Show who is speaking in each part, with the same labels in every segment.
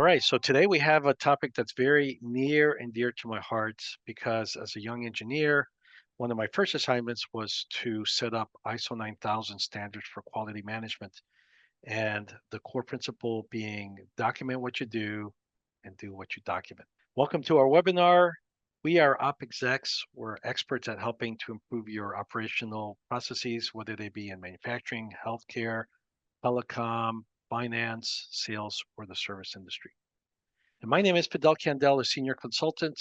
Speaker 1: right. So today we have a topic that's very near and dear to my heart because as a young engineer, one of my first assignments was to set up ISO 9000 standards for quality management. And the core principle being document what you do and do what you document. Welcome to our webinar. We are op execs. We're experts at helping to improve your operational processes, whether they be in manufacturing, healthcare, telecom, finance, sales, or the service industry. And my name is Fidel Candel, a senior consultant.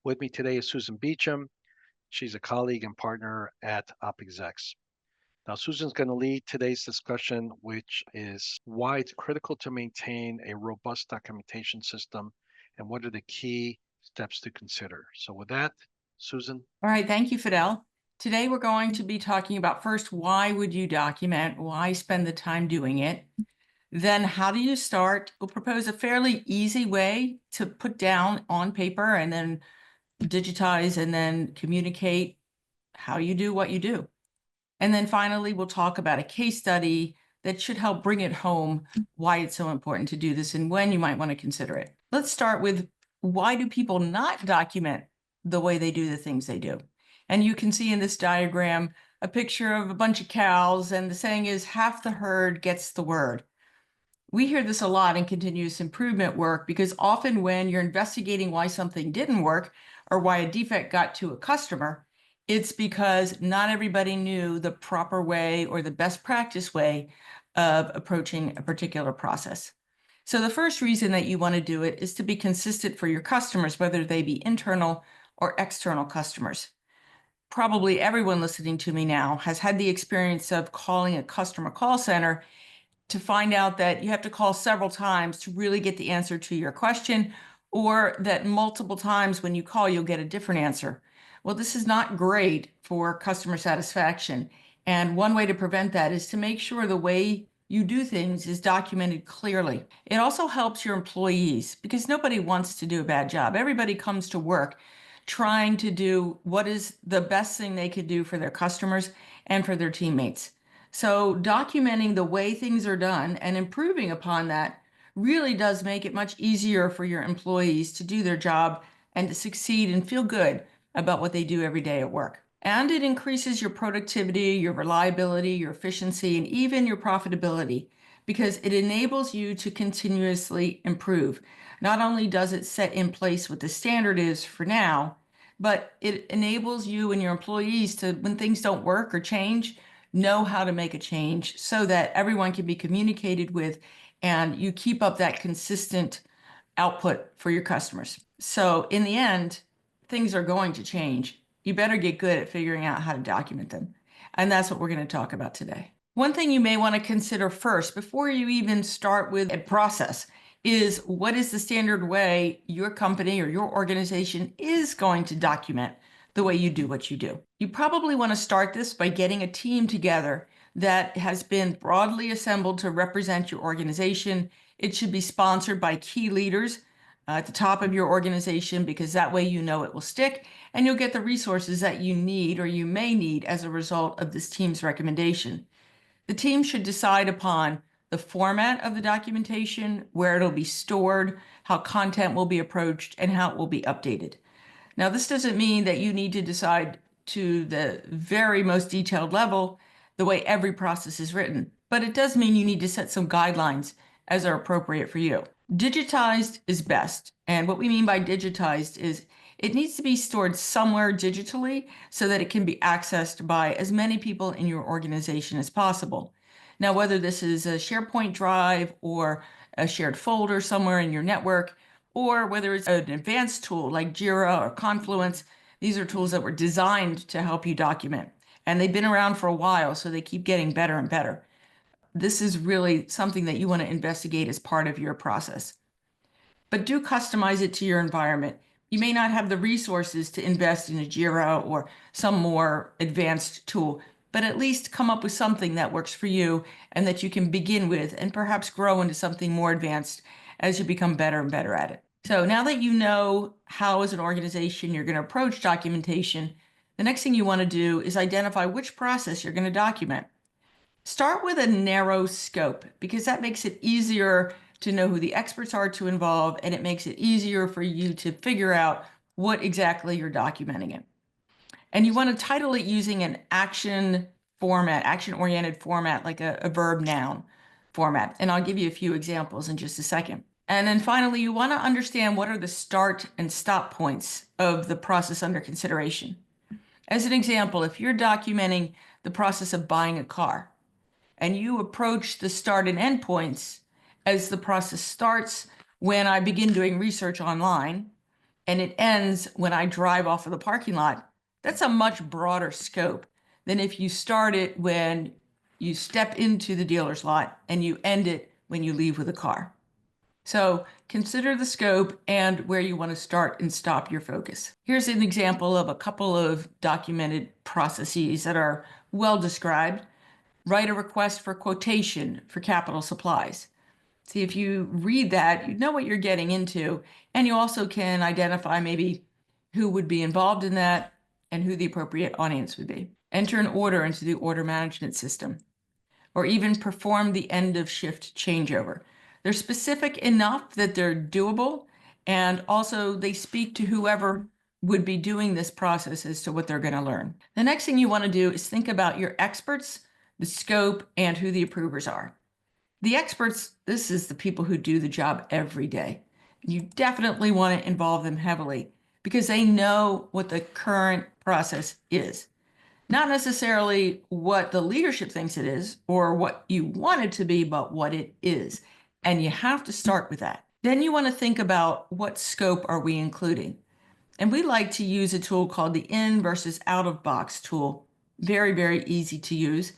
Speaker 1: With me today is Susan Beecham. She's a colleague and partner at OpExecs. Now, Susan's going to lead today's discussion, which is why it's critical to maintain a robust documentation system and what are the key steps to consider. So with that, Susan.
Speaker 2: All right, thank you, Fidel. Today we're going to be talking about first, why would you document? Why spend the time doing it? Then how do you start? We'll propose a fairly easy way to put down on paper and then digitize and then communicate how you do what you do. And then finally, we'll talk about a case study that should help bring it home why it's so important to do this and when you might want to consider it. Let's start with, why do people not document the way they do the things they do? And you can see in this diagram a picture of a bunch of cows, and the saying is, half the herd gets the word. We hear this a lot in continuous improvement work because often when you're investigating why something didn't work or why a defect got to a customer, it's because not everybody knew the proper way or the best practice way of approaching a particular process. So the first reason that you want to do it is to be consistent for your customers, whether they be internal or external customers. Probably everyone listening to me now has had the experience of calling a customer call center to find out that you have to call several times to really get the answer to your question, or that multiple times when you call, you'll get a different answer. Well, this is not great for customer satisfaction. And one way to prevent that is to make sure the way you do things is documented clearly. It also helps your employees because nobody wants to do a bad job. Everybody comes to work trying to do what is the best thing they could do for their customers and for their teammates. So documenting the way things are done and improving upon that really does make it much easier for your employees to do their job and to succeed and feel good about what they do every day at work. And it increases your productivity, your reliability, your efficiency, and even your profitability because it enables you to continuously improve. Not only does it set in place what the standard is for now, but it enables you and your employees to, when things don't work or change, know how to make a change so that everyone can be communicated with and you keep up that consistent output for your customers. So in the end, things are going to change. You better get good at figuring out how to document them. And that's what we're going to talk about today. One thing you may want to consider first before you even start with a process is, what is the standard way your company or your organization is going to document the way you do what you do? You probably want to start this by getting a team together that has been broadly assembled to represent your organization. It should be sponsored by key leaders at the top of your organization, because that way you know it will stick and you'll get the resources that you need or you may need as a result of this team's recommendation. The team should decide upon the format of the documentation, where it'll be stored, how content will be approached, and how it will be updated. Now, this doesn't mean that you need to decide to the very most detailed level the way every process is written, but it does mean you need to set some guidelines as are appropriate for you. Digitized is best. And what we mean by digitized is it needs to be stored somewhere digitally so that it can be accessed by as many people in your organization as possible. Now, whether this is a SharePoint drive or a shared folder somewhere in your network, or whether it's an advanced tool like Jira or Confluence, these are tools that were designed to help you document. And they've been around for a while, so they keep getting better and better. This is really something that you want to investigate as part of your process. But do customize it to your environment. You may not have the resources to invest in a Jira or some more advanced tool, but at least come up with something that works for you and that you can begin with and perhaps grow into something more advanced as you become better and better at it. So now that you know how as an organization you're going to approach documentation, the next thing you want to do is identify which process you're going to document. Start with a narrow scope because that makes it easier to know who the experts are to involve, and it makes it easier for you to figure out what exactly you're documenting it. And you want to title it using an action format, action-oriented format, like a verb noun format. And I'll give you a few examples in just a second. And then finally, you want to understand what are the start and stop points of the process under consideration. As an example, if you're documenting the process of buying a car and you approach the start and end points as the process starts when I begin doing research online and it ends when I drive off of the parking lot, that's a much broader scope than if you start it when you step into the dealer's lot and you end it when you leave with a car. So consider the scope and where you want to start and stop your focus. Here's an example of a couple of documented processes that are well described. Write a request for quotation for capital supplies. See, if you read that, you know what you're getting into, and you also can identify maybe who would be involved in that and who the appropriate audience would be. Enter an order into the order management system, or even perform the end of shift changeover. They're specific enough that they're doable, and also they speak to whoever would be doing this process as to what they're going to learn. The next thing you want to do is think about your experts, the scope, and who the approvers are. The experts, this is the people who do the job every day. You definitely want to involve them heavily because they know what the current process is. Not necessarily what the leadership thinks it is or what you want it to be, but what it is. And you have to start with that. Then you want to think about what scope are we including? And we like to use a tool called the in versus out of box tool. Very, very easy to use.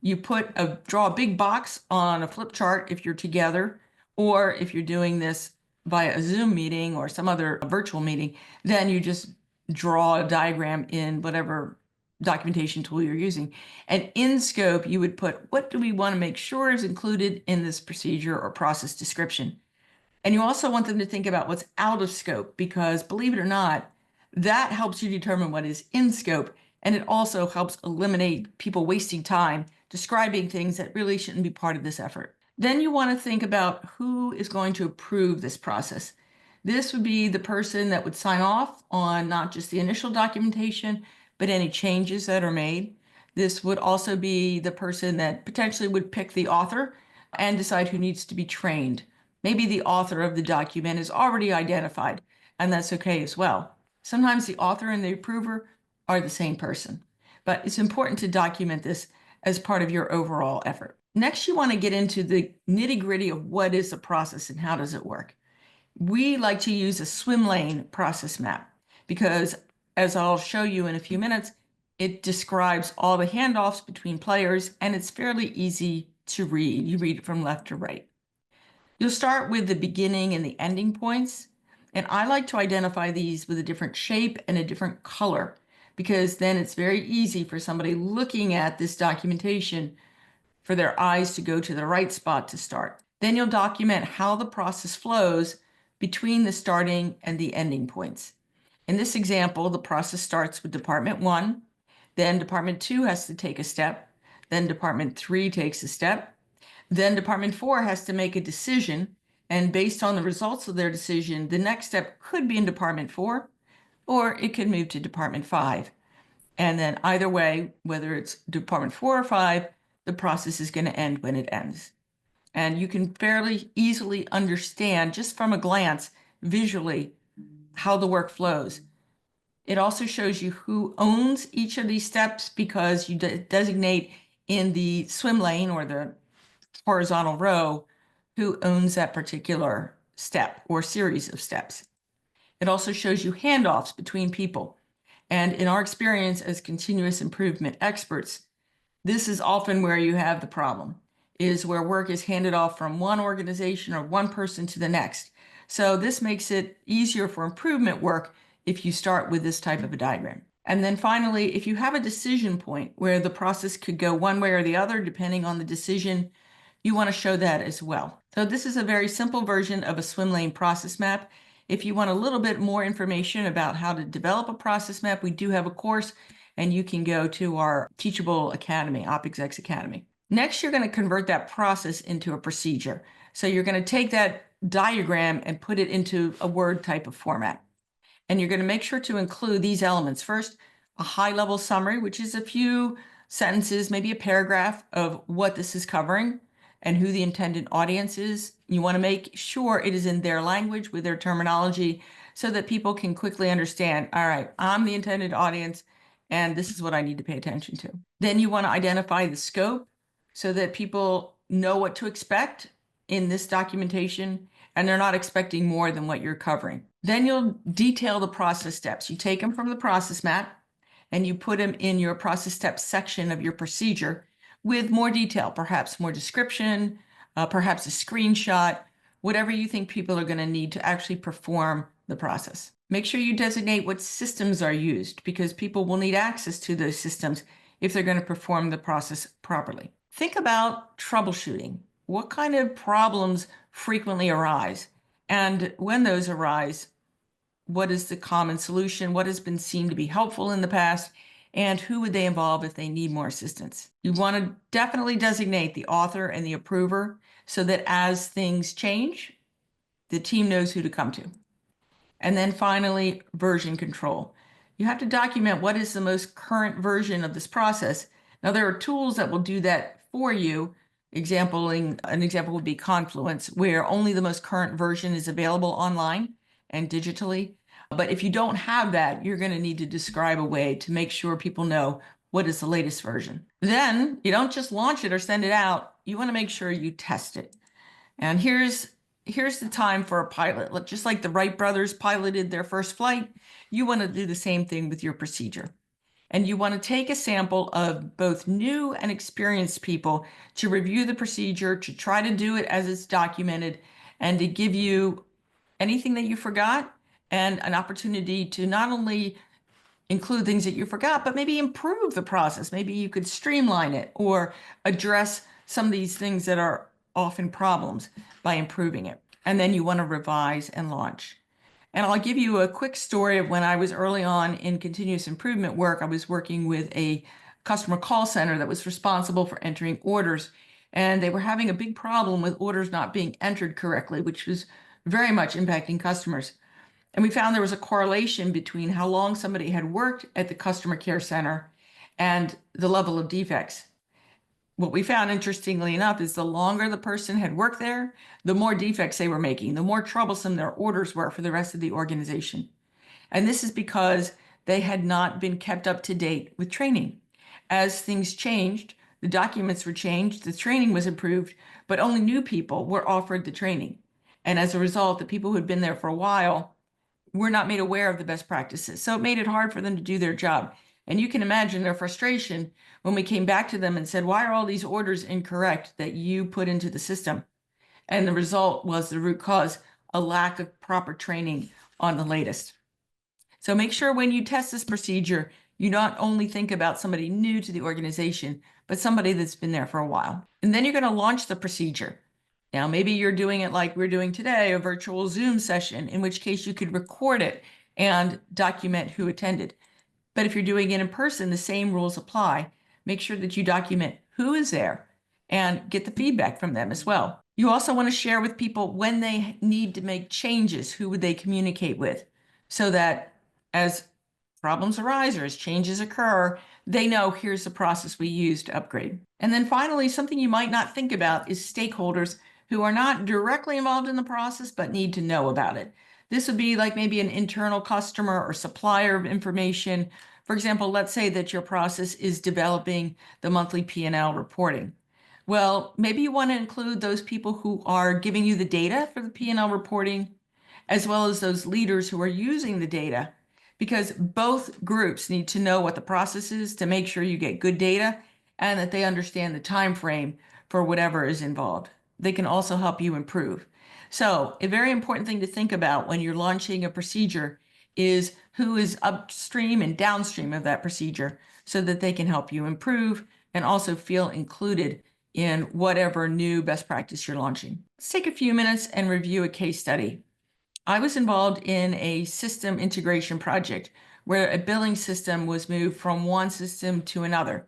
Speaker 2: You draw a big box on a flip chart if you're together, or if you're doing this via a Zoom meeting or some other virtual meeting, then you just draw a diagram in whatever documentation tool you're using. And in scope, you would put, what do we want to make sure is included in this procedure or process description? And you also want them to think about what's out of scope, because believe it or not, that helps you determine what is in scope. And it also helps eliminate people wasting time describing things that really shouldn't be part of this effort. Then you want to think about who is going to approve this process. This would be the person that would sign off on not just the initial documentation, but any changes that are made. This would also be the person that potentially would pick the author and decide who needs to be trained. Maybe the author of the document is already identified, and that's okay as well. Sometimes the author and the approver are the same person, but it's important to document this as part of your overall effort. Next, you want to get into the nitty-gritty of what is the process and how does it work. We like to use a swim lane process map because, as I'll show you in a few minutes, it describes all the handoffs between players, and it's fairly easy to read. You read it from left to right. You'll start with the beginning and the ending points, and I like to identify these with a different shape and a different color, because then it's very easy for somebody looking at this documentation for their eyes to go to the right spot to start. Then you'll document how the process flows between the starting and the ending points. In this example, the process starts with Department 1, then Department 2 has to take a step, then Department 3 takes a step, then Department 4 has to make a decision, and based on the results of their decision, the next step could be in Department 4, or it could move to Department 5. And then either way, whether it's Department 4 or 5, the process is going to end when it ends. And you can fairly easily understand, just from a glance, visually, how the work flows. It also shows you who owns each of these steps, because you designate in the swim lane or the horizontal row who owns that particular step or series of steps. It also shows you handoffs between people. And in our experience as continuous improvement experts, this is often where you have the problem, is where work is handed off from one organization or one person to the next. So this makes it easier for improvement work if you start with this type of a diagram. And then finally, if you have a decision point where the process could go one way or the other, depending on the decision, you want to show that as well. So this is a very simple version of a swim lane process map. If you want a little bit more information about how to develop a process map, we do have a course, and you can go to our Teachable Academy, OpExecs Academy. Next, you're going to convert that process into a procedure. So you're going to take that diagram and put it into a Word type of format. And you're going to make sure to include these elements. First, a high-level summary, which is a few sentences, maybe a paragraph of what this is covering and who the intended audience is. You want to make sure it is in their language with their terminology so that people can quickly understand, all right, I'm the intended audience, and this is what I need to pay attention to. Then you want to identify the scope so that people know what to expect in this documentation, and they're not expecting more than what you're covering. Then you'll detail the process steps. You take them from the process map and you put them in your process steps section of your procedure with more detail, perhaps more description, perhaps a screenshot, whatever you think people are going to need to actually perform the process. Make sure you designate what systems are used because people will need access to those systems if they're going to perform the process properly. Think about troubleshooting. What kind of problems frequently arise? And when those arise, what is the common solution? What has been seen to be helpful in the past? And who would they involve if they need more assistance? You want to definitely designate the author and the approver so that as things change, the team knows who to come to. And then finally, version control. You have to document what is the most current version of this process. Now, there are tools that will do that for you. An example would be Confluence, where only the most current version is available online and digitally. But if you don't have that, you're going to need to describe a way to make sure people know what is the latest version. Then you don't just launch it or send it out. You want to make sure you test it. And here's the time for a pilot. Just like the Wright brothers piloted their first flight, you want to do the same thing with your procedure. And you want to take a sample of both new and experienced people to review the procedure, to try to do it as it's documented, and to give you anything that you forgot and an opportunity to not only include things that you forgot, but maybe improve the process. Maybe you could streamline it or address some of these things that are often problems by improving it. And then you want to revise and launch. And I'll give you a quick story of when I was early on in continuous improvement work. I was working with a customer call center that was responsible for entering orders. And they were having a big problem with orders not being entered correctly, which was very much impacting customers. And we found there was a correlation between how long somebody had worked at the customer care center and the level of defects. What we found, interestingly enough, is the longer the person had worked there, the more defects they were making, the more troublesome their orders were for the rest of the organization. And this is because they had not been kept up to date with training. As things changed, the documents were changed, the training was improved, but only new people were offered the training. And as a result, the people who had been there for a while were not made aware of the best practices. So it made it hard for them to do their job. And you can imagine their frustration when we came back to them and said, why are all these orders incorrect that you put into the system? And the result was the root cause, a lack of proper training on the latest. So make sure when you test this procedure, you not only think about somebody new to the organization, but somebody that's been there for a while. And then you're going to launch the procedure. Now, maybe you're doing it like we're doing today, a virtual Zoom session, in which case you could record it and document who attended. But if you're doing it in person, the same rules apply. Make sure that you document who is there and get the feedback from them as well. You also want to share with people when they need to make changes, who would they communicate with, so that as problems arise or as changes occur, they know here's the process we use to upgrade. And then finally, something you might not think about is stakeholders who are not directly involved in the process, but need to know about it. This would be like maybe an internal customer or supplier of information. For example, let's say that your process is developing the monthly P&L reporting. Well, maybe you want to include those people who are giving you the data for the P&L reporting, as well as those leaders who are using the data, because both groups need to know what the process is to make sure you get good data and that they understand the time frame for whatever is involved. They can also help you improve. So a very important thing to think about when you're launching a procedure is who is upstream and downstream of that procedure so that they can help you improve and also feel included in whatever new best practice you're launching. Let's take a few minutes and review a case study. I was involved in a system integration project where a billing system was moved from one system to another.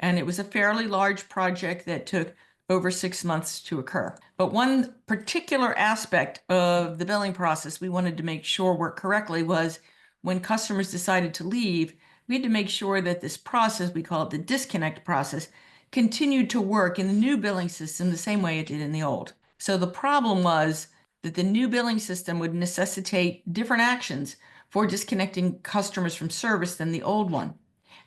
Speaker 2: And it was a fairly large project that took over 6 months to occur. But one particular aspect of the billing process we wanted to make sure worked correctly was when customers decided to leave, we had to make sure that this process, we call it the disconnect process, continued to work in the new billing system the same way it did in the old. So the problem was that the new billing system would necessitate different actions for disconnecting customers from service than the old one.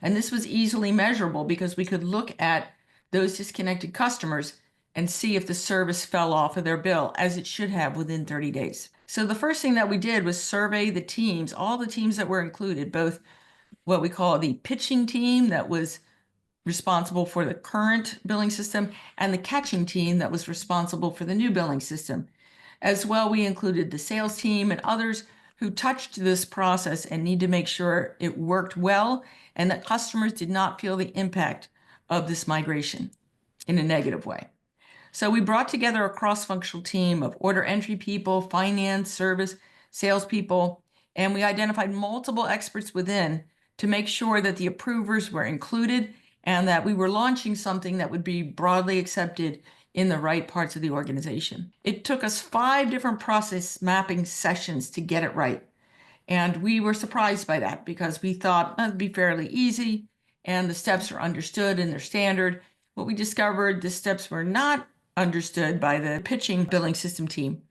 Speaker 2: And this was easily measurable because we could look at those disconnected customers and see if the service fell off of their bill, as it should have within 30 days. So the first thing that we did was survey the teams, all the teams that were included, both what we call the pitching team that was responsible for the current billing system and the catching team that was responsible for the new billing system. As well, we included the sales team and others who touched this process and need to make sure it worked well and that customers did not feel the impact of this migration in a negative way. So we brought together a cross-functional team of order entry people, finance, service, salespeople, and we identified multiple experts within to make sure that the approvers were included and that we were launching something that would be broadly accepted in the right parts of the organization. It took us 5 different process mapping sessions to get it right. And we were surprised by that because we thought that'd be fairly easy and the steps are understood and they're standard. What we discovered, the steps were not understood by the pitching billing system team.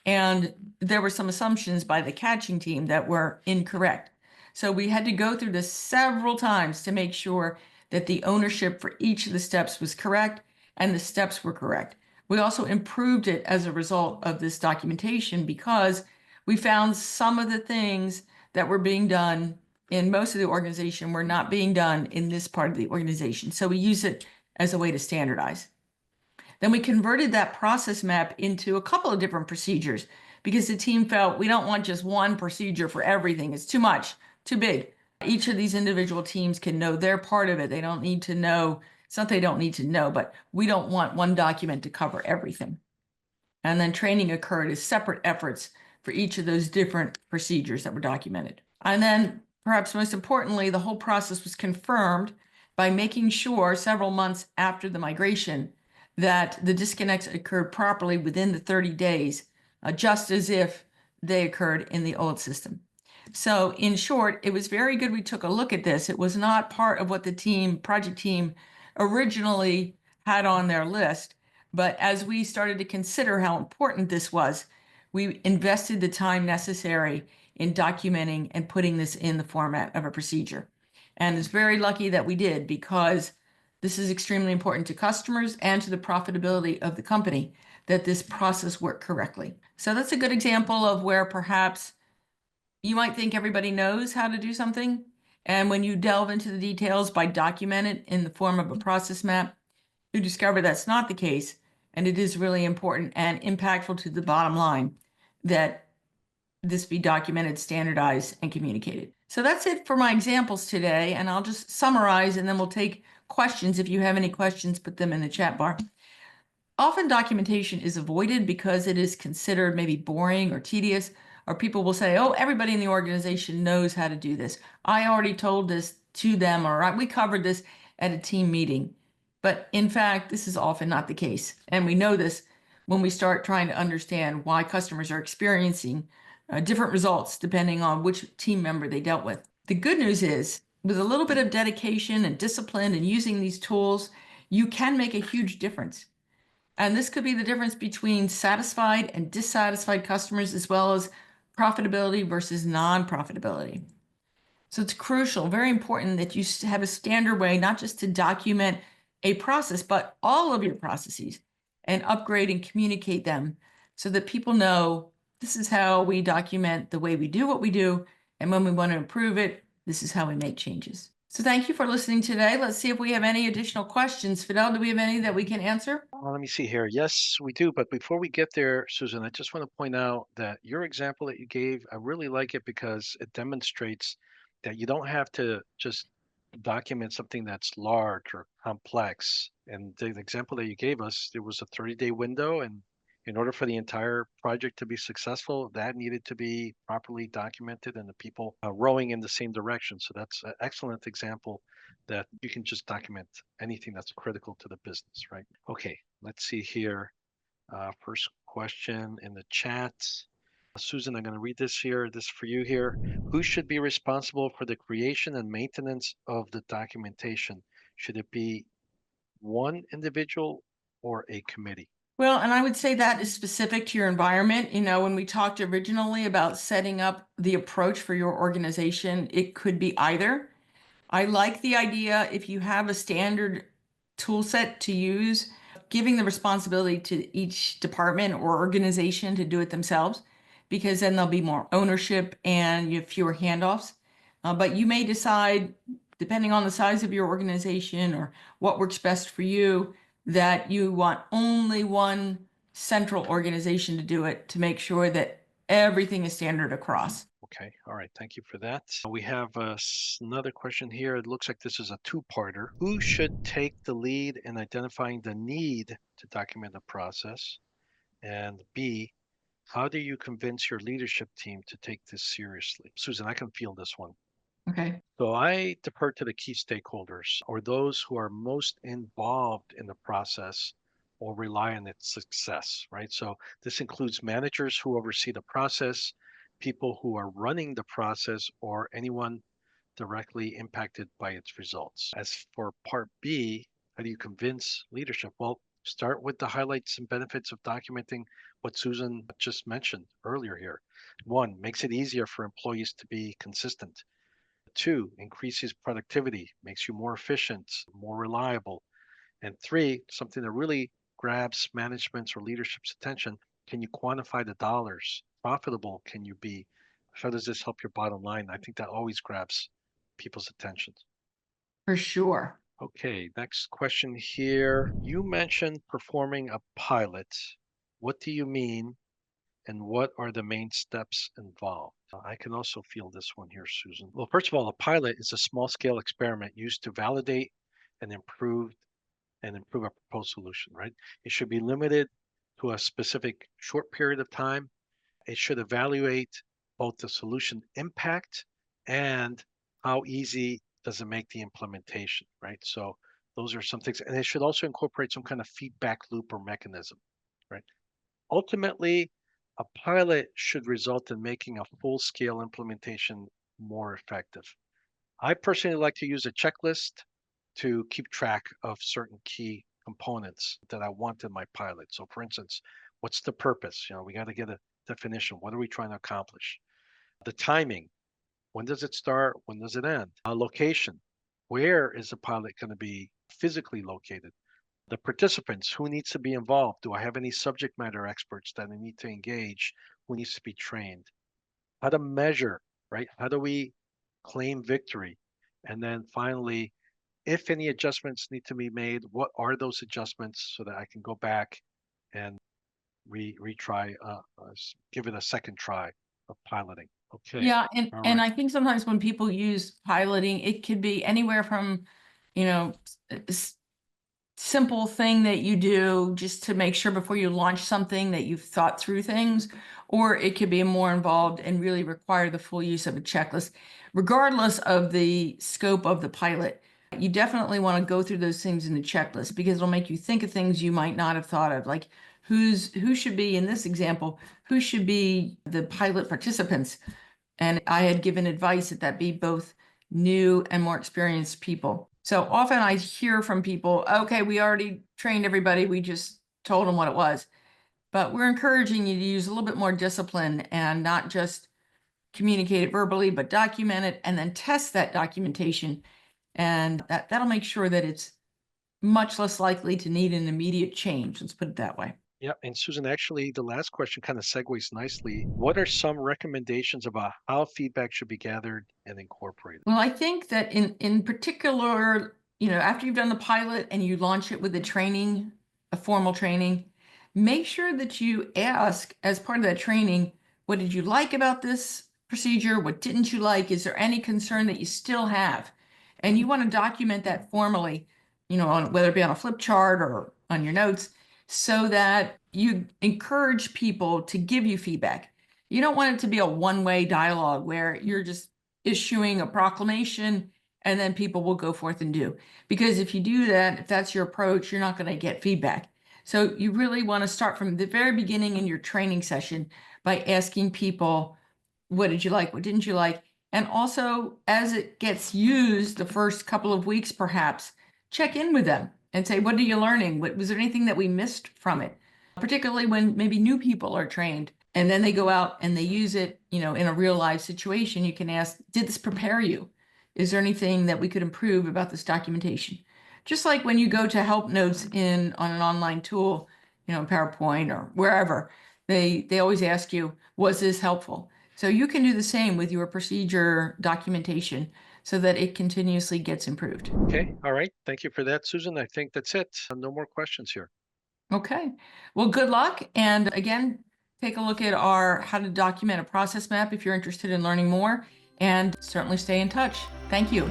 Speaker 2: And there were some assumptions by the catching team that were incorrect. So we had to go through this several times to make sure that the ownership for each of the steps was correct and the steps were correct. We also improved it as a result of this documentation because we found some of the things that were being done in most of the organization were not being done in this part of the organization. So we use it as a way to standardize. Then we converted that process map into a couple of different procedures because the team felt we don't want just one procedure for everything. It's too much, too big. Each of these individual teams can know their part of it. They don't need to know, it's not they don't need to know, but we don't want one document to cover everything. And then training occurred as separate efforts for each of those different procedures that were documented. And then perhaps most importantly, the whole process was confirmed by making sure several months after the migration that the disconnects occurred properly within the 30 days, just as if they occurred in the old system. So in short, it was very good we took a look at this. It was not part of what the project team originally had on their list. But as we started to consider how important this was, we invested the time necessary in documenting and putting this in the format of a procedure. And it's very lucky that we did because this is extremely important to customers and to the profitability of the company that this process worked correctly. So that's a good example of where perhaps you might think everybody knows how to do something. And when you delve into the details by document it in the form of a process map, you discover that's not the case. And it is really important and impactful to the bottom line that this be documented, standardized, and communicated. So that's it for my examples today. And I'll just summarize and then we'll take questions. If you have any questions, put them in the chat bar. Often documentation is avoided because it is considered maybe boring or tedious, or people will say, oh, everybody in the organization knows how to do this. I already told this to them, or we covered this at a team meeting. But in fact, this is often not the case. And we know this when we start trying to understand why customers are experiencing different results depending on which team member they dealt with. The good news is, with a little bit of dedication and discipline and using these tools, you can make a huge difference. And this could be the difference between satisfied and dissatisfied customers, as well as profitability versus non-profitability. So it's crucial, very important that you have a standard way, not just to document a process, but all of your processes and upgrade and communicate them so that people know this is how we document the way we do what we do. And when we want to improve it, this is how we make changes. So thank you for listening today. Let's see if we have any additional questions. Fidel, do we have any that we can answer?
Speaker 1: Let me see here. Yes, we do. But before we get there, Susan, I just want to point out that your example that you gave, I really like it because it demonstrates that you don't have to just document something that's large or complex. And the example that you gave us, there was a 30-day window and In order for the entire project to be successful, that needed to be properly documented and the people rowing in the same direction. So that's an excellent example that you can just document anything that's critical to the business, right? Okay, let's see here. First question in the chat. Susan, I'm going to read this here. This for you here. Who should be responsible for the creation and maintenance of the documentation? Should it be one individual or a committee?
Speaker 2: Well, and I would say that is specific to your environment. You know, when we talked originally about setting up the approach for your organization, it could be either. I like the idea if you have a standard tool set to use, giving the responsibility to each department or organization to do it themselves, because then there'll be more ownership and you have fewer handoffs. But you may decide, depending on the size of your organization or what works best for you, that you want only one central organization to do it to make sure that everything is standard across.
Speaker 1: Okay, all right, thank you for that. We have another question here. It looks like this is a two-parter. Who should take the lead in identifying the need to document the process? And B, how do you convince your leadership team to take this seriously? Susan, I can feel this one.
Speaker 2: Okay.
Speaker 1: So I defer to the key stakeholders or those who are most involved in the process or rely on its success, right? So this includes managers who oversee the process, people who are running the process, or anyone directly impacted by its results. As for part B, how do you convince leadership? Well, start with the highlights and benefits of documenting what Susan just mentioned earlier here. One, makes it easier for employees to be consistent. Two, increases productivity, makes you more efficient, more reliable. And three, something that really grabs management's or leadership's attention, can you quantify the dollars? Profitable can you be? How does this help your bottom line? I think that always grabs people's attention.
Speaker 2: For sure.
Speaker 1: Okay, next question here. You mentioned performing a pilot. What do you mean and what are the main steps involved? I can also feel this one here, Susan. Well, first of all, a pilot is a small scale experiment used to validate and improve a proposed solution, right? It should be limited to a specific short period of time. It should evaluate both the solution impact and how easy does it make the implementation, right? So those are some things, and it should also incorporate some kind of feedback loop or mechanism, right? Ultimately, a pilot should result in making a full-scale implementation more effective. I personally like to use a checklist to keep track of certain key components that I want in my pilot. So for instance, what's the purpose? We got to get a definition. What are we trying to accomplish? The timing. When does it start? When does it end? A location. Where is the pilot going to be physically located? The participants, who needs to be involved? Do I have any subject matter experts that I need to engage? Who needs to be trained? How to measure, right? How do we claim victory? And then finally, if any adjustments need to be made, what are those adjustments so that I can go back and retry, give it a second try of piloting. Okay,
Speaker 2: Yeah,
Speaker 1: all
Speaker 2: and
Speaker 1: right.
Speaker 2: I think sometimes when people use piloting, it could be anywhere from, simple thing that you do just to make sure before you launch something that you've thought through things, or it could be more involved and really require the full use of a checklist. Regardless of the scope of the pilot, you definitely want to go through those things in the checklist because it'll make you think of things you might not have thought of, like who should be, in this example, who should be the pilot participants. And I had given advice that be both new and more experienced people. So often I hear from people, okay, we already trained everybody. We just told them what it was. But we're encouraging you to use a little bit more discipline and not just communicate it verbally, but document it and then test that documentation. And that'll make sure that it's much less likely to need an immediate change. Let's put it that way.
Speaker 1: Yeah, and Susan, actually, the last question kind of segues nicely. What are some recommendations about how feedback should be gathered and incorporated?
Speaker 2: Well, I think that in particular, after you've done the pilot and you launch it with a training, a formal training, make sure that you ask as part of that training, what did you like about this procedure? What didn't you like? Is there any concern that you still have? And you want to document that formally, on whether it be on a flip chart or on your notes, so that you encourage people to give you feedback. You don't want it to be a one-way dialogue where you're just issuing a proclamation and then people will go forth and do. Because if you do that, if that's your approach, you're not going to get feedback. So you really want to start from the very beginning in your training session by asking people, what did you like? What didn't you like? And also, as it gets used the first couple of weeks, perhaps check in with them and say, what are you learning? Was there anything that we missed from it? Particularly when maybe new people are trained and then they go out and they use it, in a real life situation, you can ask, did this prepare you? Is there anything that we could improve about this documentation? Just like when you go to help notes on an online tool, PowerPoint or wherever, they always ask you, was this helpful? So you can do the same with your procedure documentation so that it continuously gets improved.
Speaker 1: Okay, all right. Thank you for that, Susan. I think that's it. No more questions here.
Speaker 2: Okay. Well, good luck. And again, take a look at our how to document a process map if you're interested in learning more, and certainly stay in touch. Thank you.